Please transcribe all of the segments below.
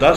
10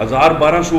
1200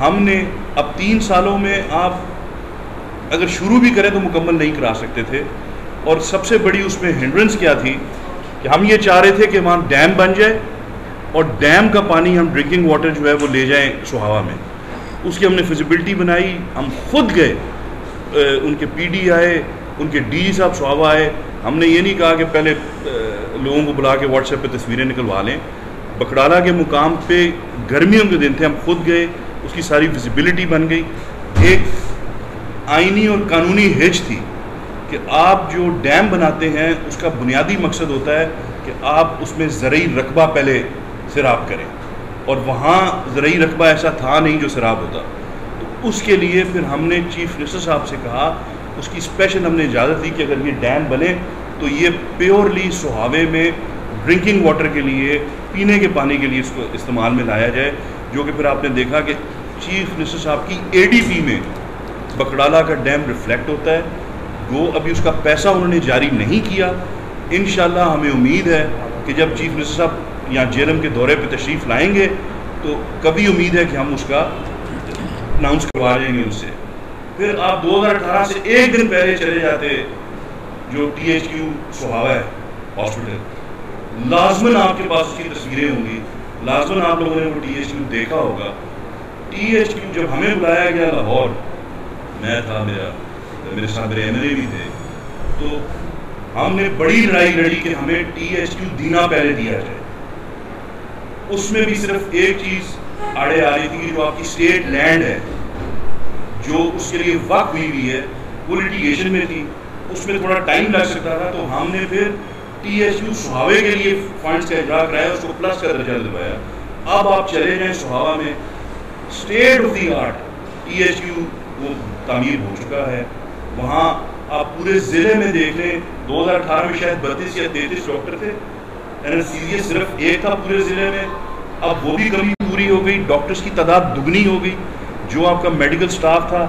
ہم نے اب 3 سالوں میں آپ اگر شروع بھی کریں تو مکمل نہیں کرا سکتے تھے. اور سب سے بڑی اس میں ہنڈرنس کیا تھی کہ ہم یہ چاہ رہے تھے کہ وہاں ڈیم بن جائے اور ڈیم کا پانی ہم ڈرنکنگ واٹر جو ہے وہ لے جائیں سہاوا میں. اس کی ہم نے فیزیبلٹی بنائی. ہم خود گئے, ان کے پی ڈی آئے, ان کے ڈی صاحب سہاوا آئے. ہم نے یہ نہیں کہا کہ پہلے لوگوں کو بلا کے واٹس ایپ پہ تصویریں نکلوا لیں. بکڑالہ کے مقام پہ گرمیوں کے دن تھے, ہم خود گئے, اس کی ساری ویزیبلٹی بن گئی. ایک آئینی اور قانونی ہچ تھی کہ آپ جو ڈیم بناتے ہیں اس کا بنیادی مقصد ہوتا ہے کہ آپ اس میں زرعی رقبہ پہلے سیراب کریں, اور وہاں زرعی رقبہ ایسا تھا نہیں جو سیراب ہوتا. تو اس کے لیے پھر ہم نے چیف منسٹر صاحب سے کہا, اس کی اسپیشل ہم نے اجازت دی کہ اگر یہ ڈیم بنے تو یہ پیورلی سہاوے میں ڈرنکنگ واٹر کے لیے, پینے کے پانی کے لیے اس کو استعمال میں لایا جائے. جو کہ پھر آپ نے دیکھا کہ چیف منسٹر صاحب کی اے ڈی پی میں بکڑالہ کا ڈیم ریفلیکٹ ہوتا ہے. وہ ابھی اس کا پیسہ انہوں نے جاری نہیں کیا. انشاءاللہ ہمیں امید ہے کہ جب چیف منسٹر صاحب یہاں جیلم کے دورے پہ تشریف لائیں گے تو کبھی امید ہے کہ ہم اس کا اناؤنس کروا دیں گے ان سے. پھر آپ 2018 سے ایک دن پہلے چلے جاتے جو ٹی ایچ کیو سہاوا ہے ہاسپٹل, لازماً آپ کے پاس اس کی تصویریں ہوں گی, لازماً آپ لوگوں نے وہ ٹی ایچ کیو دیکھا ہوگا. ٹی ایچ کیو جب ہمیں بلایا گیا لاہور, میں تھا, میرے ساتھ میرے ایم ایل اے بھی تھے, تو ہم نے بڑی لڑائی لڑی کہ ہمیں ٹی ایچ کیو دینا پہلے دیا جائے. اس میں بھی صرف ایک چیز آڑے آ رہی تھی کہ جو آپ کی اسٹیٹ لینڈ ہے جو اس کے لیے وقف ہوئی ہے وہ لیٹیگیشن میں تھی, اس میں تھوڑا ٹائم لگ سکتا تھا. تو ہم نے پھر ٹی ایچ کیو سہاوے کے لیے فنڈز کا اجرا کرایا, اس کو پلس کا درجہ دلوایا. اب آپ چلے جائیں سہاوا میں, state of the art T H Q وہ تعمیر ہو چکا ہے. وہاں آپ پورے ضلع میں دیکھ لیں, 2018 میں شاید 32 یا 33 ڈاکٹر تھے, اینستھیزیا صرف ایک تھا پورے ضلع میں. اب وہ بھی کمی پوری ہو گئی, ڈاکٹرز کی تعداد دگنی ہو گئی. جو آپ کا میڈیکل سٹاف تھا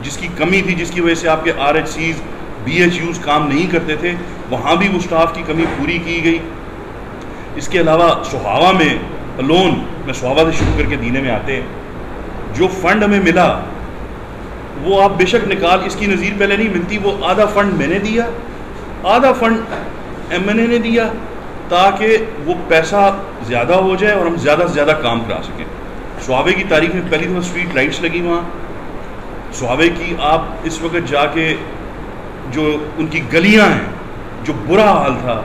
جس کی کمی تھی, جس کی وجہ سے آپ کے R H Cs B H Us کام نہیں کرتے تھے, وہاں بھی وہ سٹاف کی کمی پوری کی گئی. اس کے علاوہ سہاوا میں الون, میں سہاوا سے شروع کر کے دینے میں آتے ہیں, جو فنڈ ہمیں ملا وہ آپ بے شک نکال, اس کی نظیر پہلے نہیں ملتی. وہ آدھا فنڈ میں نے دیا, آدھا فنڈ ایم این اے نے دیا, تاکہ وہ پیسہ زیادہ ہو جائے اور ہم زیادہ سے زیادہ کام کرا سکیں. سہاوے کی تاریخ میں پہلی دفعہ اسٹریٹ لائٹس لگی وہاں. سہاوے کی آپ اس وقت جا کے جو ان کی گلیاں ہیں, جو برا حال تھا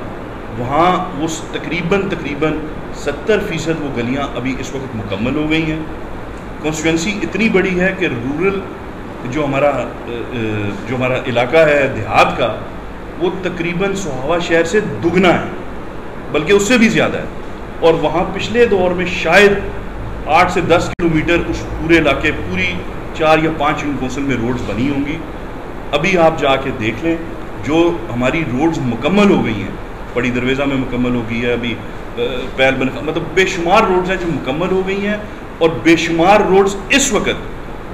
وہاں, وہ تقریباً 70% وہ گلیاں ابھی اس وقت مکمل ہو گئی ہیں. کانسٹیٹوئنسی اتنی بڑی ہے کہ رورل جو ہمارا علاقہ ہے دیہات کا, وہ تقریباً سہاوا شہر سے دگنا ہے, بلکہ اس سے بھی زیادہ ہے. اور وہاں پچھلے دور میں شاید 8 سے 10 کلومیٹر اس پورے علاقے, پوری 4 یا 5 کونسل میں روڈز بنی ہوں گی. ابھی آپ جا کے دیکھ لیں, جو ہماری روڈز مکمل ہو گئی ہیں, بڑی درویزہ میں مکمل ہو گئی ہے, ابھی پیل بن, مطلب بے شمار روڈز ہیں جو مکمل ہو گئی ہیں, اور بے شمار روڈز اس وقت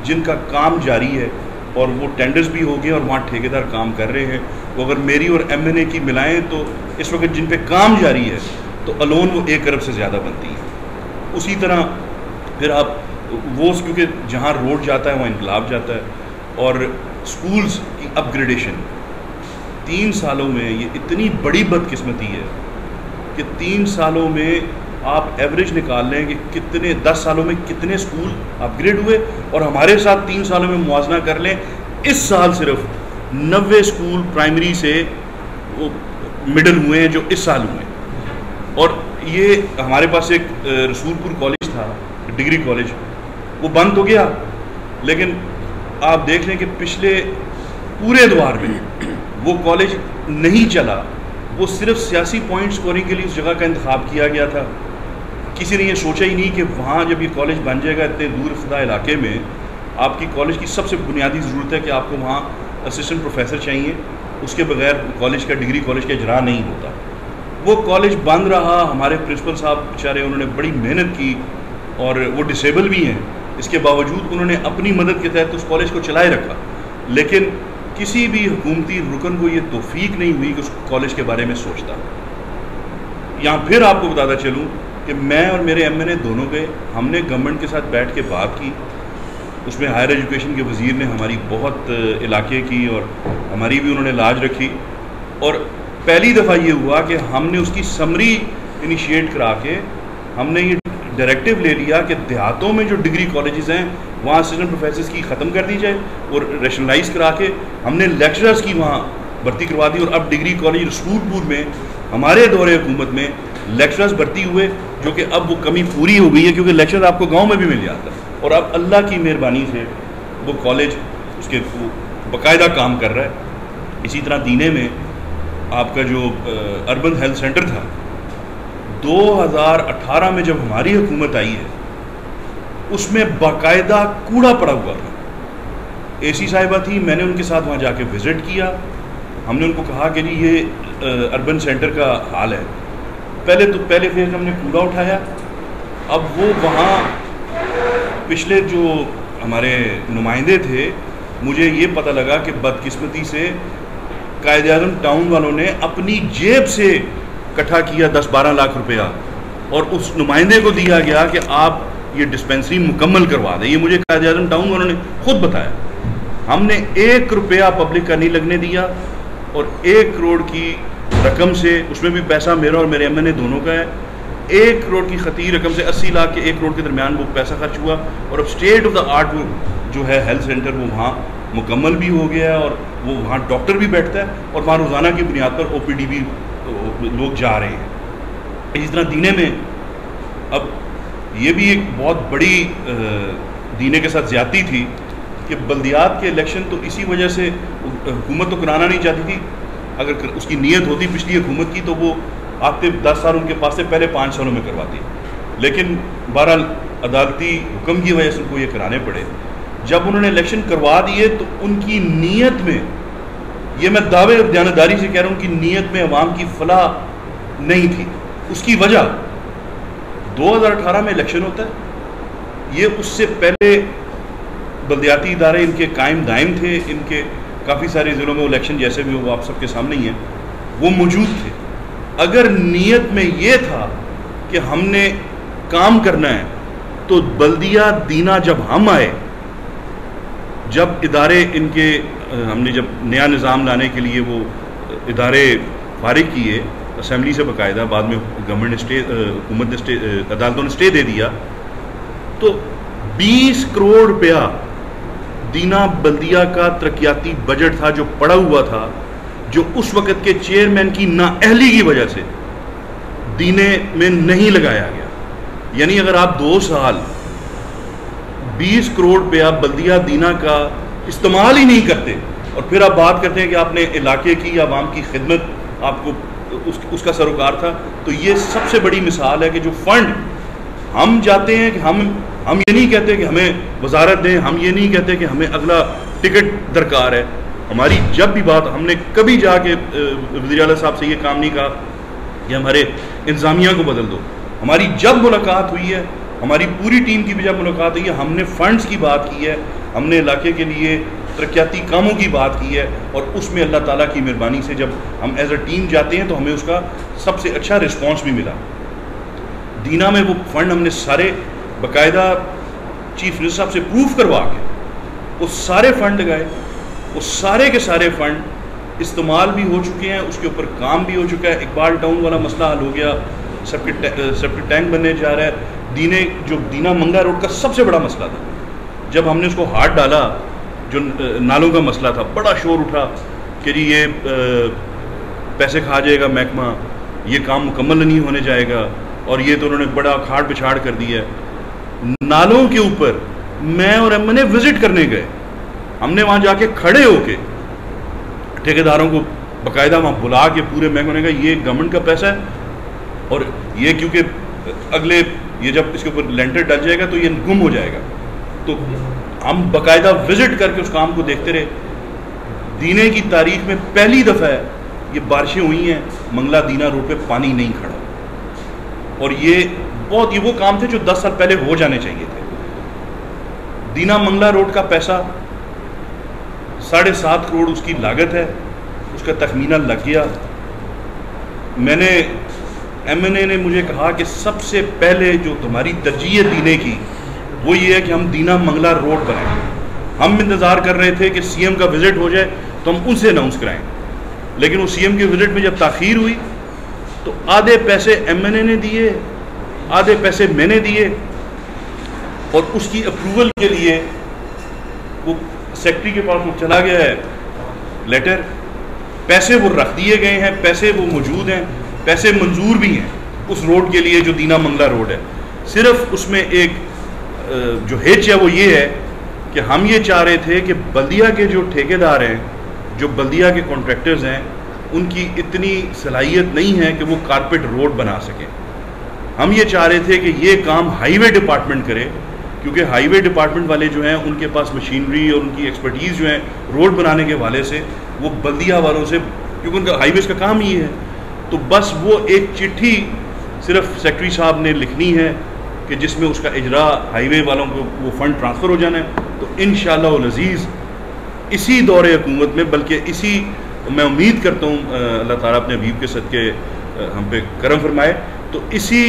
جن کا کام جاری ہے, اور وہ ٹینڈرز بھی ہو گئے اور وہاں ٹھیکیدار کام کر رہے ہیں. وہ اگر میری اور ایم این اے کی ملائیں تو اس وقت جن پہ کام جاری ہے تو الون وہ 1 ارب سے زیادہ بنتی ہے. اسی طرح پھر آپ وہ, کیونکہ جہاں روڈ جاتا ہے وہاں انقلاب جاتا ہے. اور سکولز کی اپ گریڈیشن 3 سالوں میں یہ اتنی بڑی بدقسمتی ہے کہ 3 سالوں میں آپ ایوریج نکال لیں کہ کتنے 10 سالوں میں کتنے سکول اپ گریڈ ہوئے, اور ہمارے ساتھ 3 سالوں میں موازنہ کر لیں. اس سال صرف 90 سکول پرائمری سے وہ مڈل ہوئے ہیں جو اس سال ہوئے ہیں. اور یہ ہمارے پاس ایک رسول پور کالج تھا, ڈگری کالج, وہ بند تو گیا, لیکن آپ دیکھ لیں کہ پچھلے پورے دوار میں وہ کالج نہیں چلا. وہ صرف سیاسی پوائنٹ سکورنگ کے لیے اس جگہ کا انتخاب کیا گیا تھا. کسی نے یہ سوچا ہی نہیں کہ وہاں جب یہ کالج بن جائے گا اتنے دور افتادہ علاقے میں, آپ کی کالج کی سب سے بنیادی ضرورت ہے کہ آپ کو وہاں اسسٹنٹ پروفیسر چاہیے, اس کے بغیر کالج کا, ڈگری کالج کا اجرا نہیں ہوتا. وہ کالج بند رہا. ہمارے پرنسپل صاحب بیچارے, انہوں نے بڑی محنت کی, اور وہ ڈسیبل بھی ہیں, اس کے باوجود انہوں نے اپنی مدد کے تحت اس کالج کو چلائے رکھا. لیکن کسی بھی حکومتی رکن کو یہ توفیق نہیں ہوئی کہ اس کالج کے بارے میں سوچتا. یہاں پھر آپ کو بتاتا چلوں کہ میں اور میرے ایم این اے دونوں گئے, ہم نے گورنمنٹ کے ساتھ بیٹھ کے بات کی, اس میں ہائر ایجوکیشن کے وزیر نے ہماری بہت علاقے کی اور ہماری بھی انہوں نے لاج رکھی، اور پہلی دفعہ یہ ہوا کہ ہم نے اس کی سمری انیشیٹ کرا کے ہم نے یہ ڈائریکٹیو لے لیا کہ دیہاتوں میں جو ڈگری کالجز ہیں وہاں اسسٹنٹ پروفیسرز کی ختم کر دی جائے، اور ریشنلائز کرا کے ہم نے لیکچررز کی وہاں بھرتی کروا دی، اور اب ڈگری کالج رسول پور میں ہمارے دور حکومت میں لیکچررز بھرتی ہوئے، جو کہ اب وہ کمی پوری ہو گئی ہے کیونکہ لیکچر آپ کو گاؤں میں بھی مل جاتا ہے، اور اب اللہ کی مہربانی سے وہ کالج اس کے باقاعدہ کام کر رہا ہے۔ اسی طرح دینے میں آپ کا جو اربن ہیلتھ سینٹر تھا، 2018 میں جب ہماری حکومت آئی ہے اس میں باقاعدہ کوڑا پڑا ہوا تھا۔ اے سی صاحبہ تھی، میں نے ان کے ساتھ وہاں جا کے وزٹ کیا، ہم نے ان کو کہا کہ جی یہ اربن سینٹر کا حال ہے۔ پہلے پھر ہم نے کوڑا اٹھایا، اب وہ وہاں پچھلے جو ہمارے نمائندے تھے، مجھے یہ پتہ لگا کہ بدقسمتی سے قائد اعظم ٹاؤن والوں نے اپنی جیب سے اکٹھا کیا 10-12 لاکھ روپیہ، اور اس نمائندے کو دیا گیا کہ آپ یہ ڈسپینسری مکمل کروا دیں۔ یہ مجھے قائد اعظم ٹاؤن والوں نے خود بتایا۔ ہم نے 1 روپیہ پبلک کا نہیں لگنے دیا، اور 1 کروڑ کی رقم سے، اس میں بھی پیسہ میرا اور میرے ایم این اے دونوں کا ہے، 1 کروڑ کی خطی رقم سے 80 لاکھ کے 1 کروڑ کے درمیان وہ پیسہ خرچ ہوا، اور اب اسٹیٹ آف دا آرٹ وہ جو ہے ہیلتھ سینٹر وہ وہاں مکمل بھی ہو گیا ہے، اور وہ وہاں ڈاکٹر بھی بیٹھتا ہے، اور وہاں روزانہ کی بنیاد پر او پی ڈی بھی لوگ جا رہے ہیں۔ اسی طرح دینے میں اب یہ بھی ایک بہت بڑی دینے کے ساتھ زیادتی تھی کہ بلدیات کے الیکشن تو اسی وجہ سے حکومت تو کرانا نہیں چاہتی تھی، اگر اس کی نیت ہوتی پچھلی حکومت کی تو وہ آتے 10 سال ان کے پاس سے پہلے 5 سالوں میں کرواتی، لیکن بہرحال عدالتی حکم کی وجہ سے ان کو یہ کرانے پڑے۔ جب انہوں نے الیکشن کروا دیے تو ان کی نیت میں، یہ میں دعوے اور دیانتداری سے کہہ رہا ہوں، ان کی نیت میں عوام کی فلاح نہیں تھی۔ اس کی وجہ 2018 میں الیکشن ہوتا ہے، یہ اس سے پہلے بلدیاتی ادارے ان کے قائم دائم تھے، ان کے کافی سارے ضلعوں میں الیکشن جیسے بھی وہ آپ سب کے سامنے ہی ہیں وہ موجود تھے۔ اگر نیت میں یہ تھا کہ ہم نے کام کرنا ہے تو بلدیہ دینا جب ہم آئے، جب ادارے ان کے ہم نے جب نیا نظام لانے کے لیے وہ ادارے فارغ کیے اسمبلی سے باقاعدہ، بعد میں گورنمنٹ نے حکومت نے عدالتوں نے اسٹے دے دیا، تو 20 کروڑ روپیہ دینا بلدیہ کا ترقیاتی بجٹ تھا جو پڑا ہوا تھا، جو اس وقت کے چیئرمین کی نااہلی کی وجہ سے دینے میں نہیں لگایا گیا۔ یعنی اگر آپ 2 سال 20 کروڑ روپیہ بلدیہ دینا کا استعمال ہی نہیں کرتے، اور پھر آپ بات کرتے ہیں کہ آپ نے علاقے کی یا عوام کی خدمت آپ کو اس کا سروکار تھا، تو یہ سب سے بڑی مثال ہے کہ جو فنڈ ہم جاتے ہیں کہ ہم یہ نہیں کہتے کہ ہمیں وزارت دیں، ہم یہ نہیں کہتے کہ ہمیں اگلا ٹکٹ درکار ہے۔ ہماری جب بھی بات، ہم نے کبھی جا کے وزیر اعلیٰ صاحب سے یہ کام نہیں کہا کہ ہمارے انتظامیہ کو بدل دو۔ ہماری جب ملاقات ہوئی ہے، ہماری پوری ٹیم کی بھی جب ملاقات ہوئی ہے، ہم نے فنڈز کی بات کی ہے، ہم نے علاقے کے لیے ترقیاتی کاموں کی بات کی ہے، اور اس میں اللہ تعالیٰ کی مہربانی سے جب ہم ایز اے ٹیم جاتے ہیں تو ہمیں اس کا سب سے اچھا رسپانس بھی ملا۔ دینا میں وہ فنڈ ہم نے سارے باقاعدہ چیف منسٹر صاحب سے پروف کروا کے وہ سارے فنڈ لگائے، وہ سارے کے سارے فنڈ استعمال بھی ہو چکے ہیں، اس کے اوپر کام بھی ہو چکا ہے۔ اقبال ٹاؤن والا مسئلہ حل ہو گیا، سیپٹک ٹینک بننے جا رہا ہے۔ دینا منگا روڈ کا سب سے بڑا مسئلہ تھا، جب ہم نے اس کو ہاتھ ڈالا، جو نالوں کا مسئلہ تھا، بڑا شور اٹھا کہ جی یہ پیسے کھا جائے گا محکمہ، یہ کام مکمل نہیں ہونے جائے گا، اور یہ تو انہوں نے بڑا کھاڑ بچھاڑ کر دیا ہے۔ نالوں کے اوپر میں اور ایم نے وزٹ کرنے گئے، ہم نے وہاں جا کے کھڑے ہو کے ٹھیکیداروں کو باقاعدہ وہاں بلا کے پورے محکمے نے کہا یہ گورنمنٹ کا پیسہ ہے، اور یہ کیونکہ اگلے یہ جب اس کے اوپر لینٹر ڈل جائے گا تو یہ گم ہو جائے گا، تو ہم باقاعدہ وزٹ کر کے اس کام کو دیکھتے رہے۔ دینے کی تاریخ میں پہلی دفعہ یہ بارشیں ہوئی ہیں، منگلا دینا روڈ پہ پانی نہیں کھڑا، اور یہ وہ کام تھے جو 10 سال پہلے ہو جانے چاہیے تھے۔ دینا منگلا روڈ کا پیسہ 7.5 کروڑ اس کی لاگت ہے، اس کا تخمینہ لگ گیا۔ میں نے ایم این اے نے مجھے کہا کہ سب سے پہلے جو تمہاری ترجیح دینے کی وہ یہ ہے کہ ہم دینا منگلا روڈ بنائیں. ہم انتظار کر رہے تھے کہ سی ایم کا وزٹ ہو جائے تو ہم ان سے اناؤنس کرائیں, لیکن وہ سی ایم کے وزٹ میں جب تاخیر ہوئی تو آدھے پیسے ایم این اے نے دیے, آدھے پیسے میں نے دیے, اور اس کی اپروول کے لیے وہ سیکٹری کے پاس وہ چلا گیا ہے لیٹر, پیسے وہ رکھ دیے گئے ہیں, پیسے وہ موجود ہیں, پیسے منظور بھی ہیں اس روڈ کے لیے جو دینا منگلا روڈ ہے. صرف اس میں ایک جو ہچ ہے وہ یہ ہے کہ ہم یہ چاہ رہے تھے کہ بلدیہ کے جو ٹھیکیدار ہیں, جو بلدیہ کے کانٹریکٹرز ہیں, ان کی اتنی صلاحیت نہیں ہے کہ وہ کارپیٹ روڈ بنا سکیں. ہم یہ چاہ رہے تھے کہ یہ کام ہائی وے ڈپارٹمنٹ کرے, کیونکہ ہائی وے ڈپارٹمنٹ والے جو ہیں ان کے پاس مشینری اور ان کی ایکسپرٹیز جو ہیں روڈ بنانے کے حوالے سے وہ بلدیہ والوں سے, کیونکہ ان کا ہائی ویز کا کام ہی ہے. تو بس وہ ایک چٹھی صرف سیکٹری صاحب نے لکھنی ہے کہ جس میں اس کا اجرا ہائی وے والوں کو وہ فنڈ ٹرانسفر ہو جانا ہے. تو انشاءاللہ العزیز اسی دور حکومت میں, بلکہ اسی میں امید کرتا ہوں اللہ تعالیٰ اپنے حبیب کے صدقے ہم پہ کرم فرمائے, تو اسی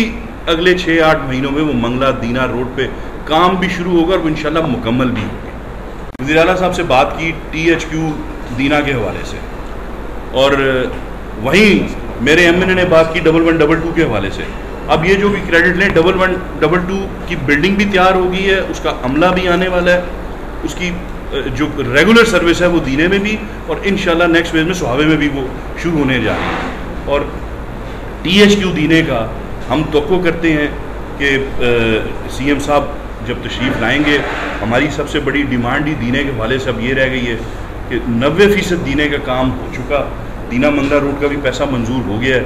اگلے 6-8 مہینوں میں وہ منگلا دینا روڈ پہ کام بھی شروع ہوگا اور وہ انشاءاللہ مکمل بھی ہوگا. وزیر اعلیٰ صاحب سے بات کی ٹی ایچ کیو دینا کے حوالے سے, اور وہیں میرے ایم این اے نے بات کی 1122 کے حوالے سے. اب یہ جو بھی کریڈٹ لیں, 1122 کی بلڈنگ بھی تیار ہو گئی ہے, اس کا عملہ بھی آنے والا ہے, اس کی جو ریگولر سروس ہے وہ دینے میں بھی, اور انشاءاللہ نیکسٹ فیز میں سہاوے میں بھی وہ شروع ہونے جا رہی ہے. اور ٹی ایچ کیو دینے کا ہم توقع کرتے ہیں کہ سی ایم صاحب جب تشریف لائیں گے, ہماری سب سے بڑی ڈیمانڈ ہی دینے کے حوالے سے اب یہ رہ گئی ہے کہ 90% دینے کا کام ہو چکا, دینا منگلا روڈ کا بھی پیسہ منظور ہو گیا ہے.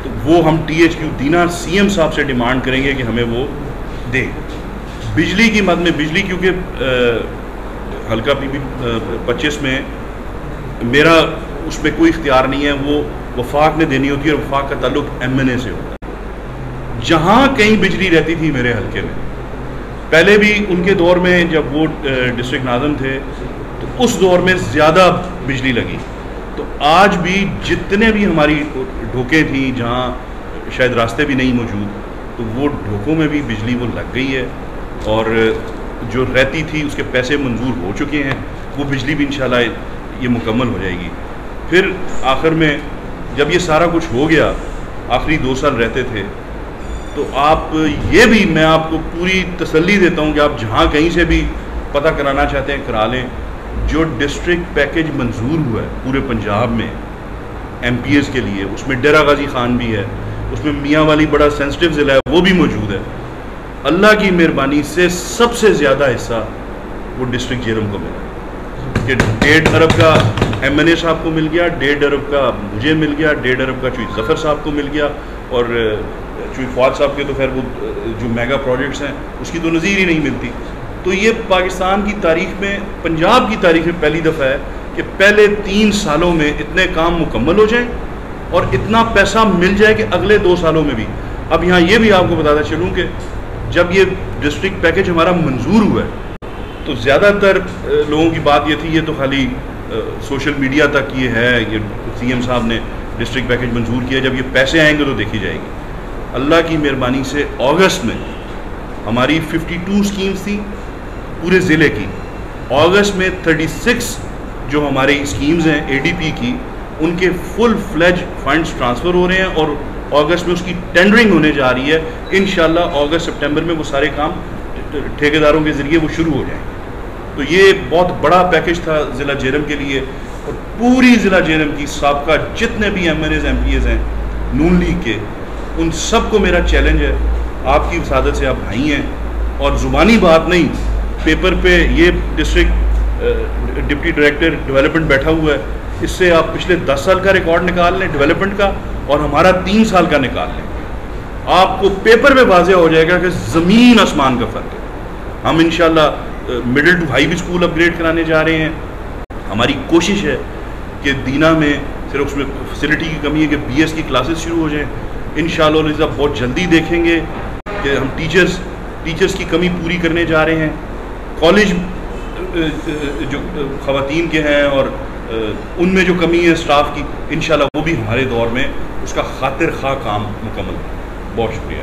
تو وہ ہم ٹی ایچ کیو دینا سی ایم صاحب سے ڈیمانڈ کریں گے کہ ہمیں وہ دے. بجلی کی مد میں بجلی, کیونکہ حلقہ پی پی 25 میں میرا اس میں کوئی اختیار نہیں ہے, وہ وفاق نے دینی ہوتی ہے, اور وفاق کا تعلق ایم این اے سے ہوتا ہے. جہاں کہیں بجلی رہتی تھی میرے حلقے میں, پہلے بھی ان کے دور میں جب وہ ڈسٹرکٹ ناظم تھے تو اس دور میں زیادہ بجلی لگی. تو آج بھی جتنے بھی ہماری ڈھوکیں تھیں جہاں شاید راستے بھی نہیں موجود, تو وہ ڈھوکوں میں بھی بجلی وہ لگ گئی ہے, اور جو رہتی تھی اس کے پیسے منظور ہو چکے ہیں, وہ بجلی بھی انشاءاللہ یہ مکمل ہو جائے گی. پھر آخر میں جب یہ سارا کچھ ہو گیا, آخری 2 سال رہتے تھے, تو آپ یہ بھی میں آپ کو پوری تسلی دیتا ہوں کہ آپ جہاں کہیں سے بھی پتہ کرانا چاہتے ہیں کرا لیں. جو ڈسٹرکٹ پیکج منظور ہوا ہے پورے پنجاب میں ایم پی ایز کے لیے, اس میں ڈیرہ غازی خان بھی ہے, اس میں میاں والی بڑا سینسٹیو ضلع ہے وہ بھی موجود ہے. اللہ کی مہربانی سے سب سے زیادہ حصہ وہ ڈسٹرکٹ جیرم کو ملا, کہ 1.5 ارب کا ایم این اے صاحب کو مل گیا, 1.5 ارب کا مجھے مل گیا, 1.5 ارب کا چوئی ظفر صاحب کو مل گیا, اور چوئی فواد صاحب کے تو خیر وہ جو میگا پروجیکٹس ہیں اس کی تو نظیر ہی نہیں ملتی. تو یہ پاکستان کی تاریخ میں, پنجاب کی تاریخ میں پہلی دفعہ ہے کہ پہلے 3 سالوں میں اتنے کام مکمل ہو جائیں اور اتنا پیسہ مل جائے کہ اگلے 2 سالوں میں بھی. اب یہاں یہ بھی آپ کو بتاتا چلوں کہ جب یہ ڈسٹرکٹ پیکج ہمارا منظور ہوا ہے تو زیادہ تر لوگوں کی بات یہ تھی یہ تو خالی سوشل میڈیا تک یہ ہے, یہ سی ایم صاحب نے ڈسٹرکٹ پیکج منظور کیا, جب یہ پیسے آئیں گے تو دیکھی جائے گی. اللہ کی مہربانی سے اگست میں ہماری 52 اسکیمز تھیں پورے ضلع کی, اگست میں 36 جو ہماری اسکیمز ہیں اے ڈی پی کی, ان کے فل فلیج فنڈز ٹرانسفر ہو رہے ہیں, اور اگست میں اس کی ٹینڈرنگ ہونے جا رہی ہے. انشاءاللہ اگست سپٹمبر میں وہ سارے کام ٹھیکیداروں کے ذریعے وہ شروع ہو جائیں گے. تو یہ بہت بڑا پیکج تھا ضلع جیرم کے لیے, اور پوری ضلع جیرم کی سابقہ جتنے بھی M N As M P As ہیں نون لیگ کے, ان سب کو میرا چیلنج ہے, آپ کی وسادت سے آپ بھائی ہیں, اور زبانی بات نہیں, پیپر پہ یہ ڈسٹرکٹ ڈپٹی ڈائریکٹر ڈیولپمنٹ بیٹھا ہوا ہے, اس سے آپ پچھلے 10 سال کا ریکارڈ نکال لیں ڈیولپمنٹ کا, اور ہمارا 3 سال کا نکال لیں, آپ کو پیپر میں واضح ہو جائے گا کہ زمین آسمان کا فرق ہے. ہم انشاءاللہ مڈل ٹو ہائی بھی اسکول اپ گریڈ کرانے جا رہے ہیں. ہماری کوشش ہے کہ دینا میں صرف اس میں فیسلٹی کی کمی ہے کہ بی ایس کی کلاسز شروع ہو جائیں. انشاءاللہ بہت جلدی دیکھیں گے کہ ہم ٹیچرز کی کمی پوری کرنے جا رہے ہیں. کالج جو خواتین کے ہیں اور ان میں جو کمی ہے سٹاف کی, انشاءاللہ وہ بھی ہمارے دور میں اس کا خاطر خواہ کام مکمل. بہت شکریہ.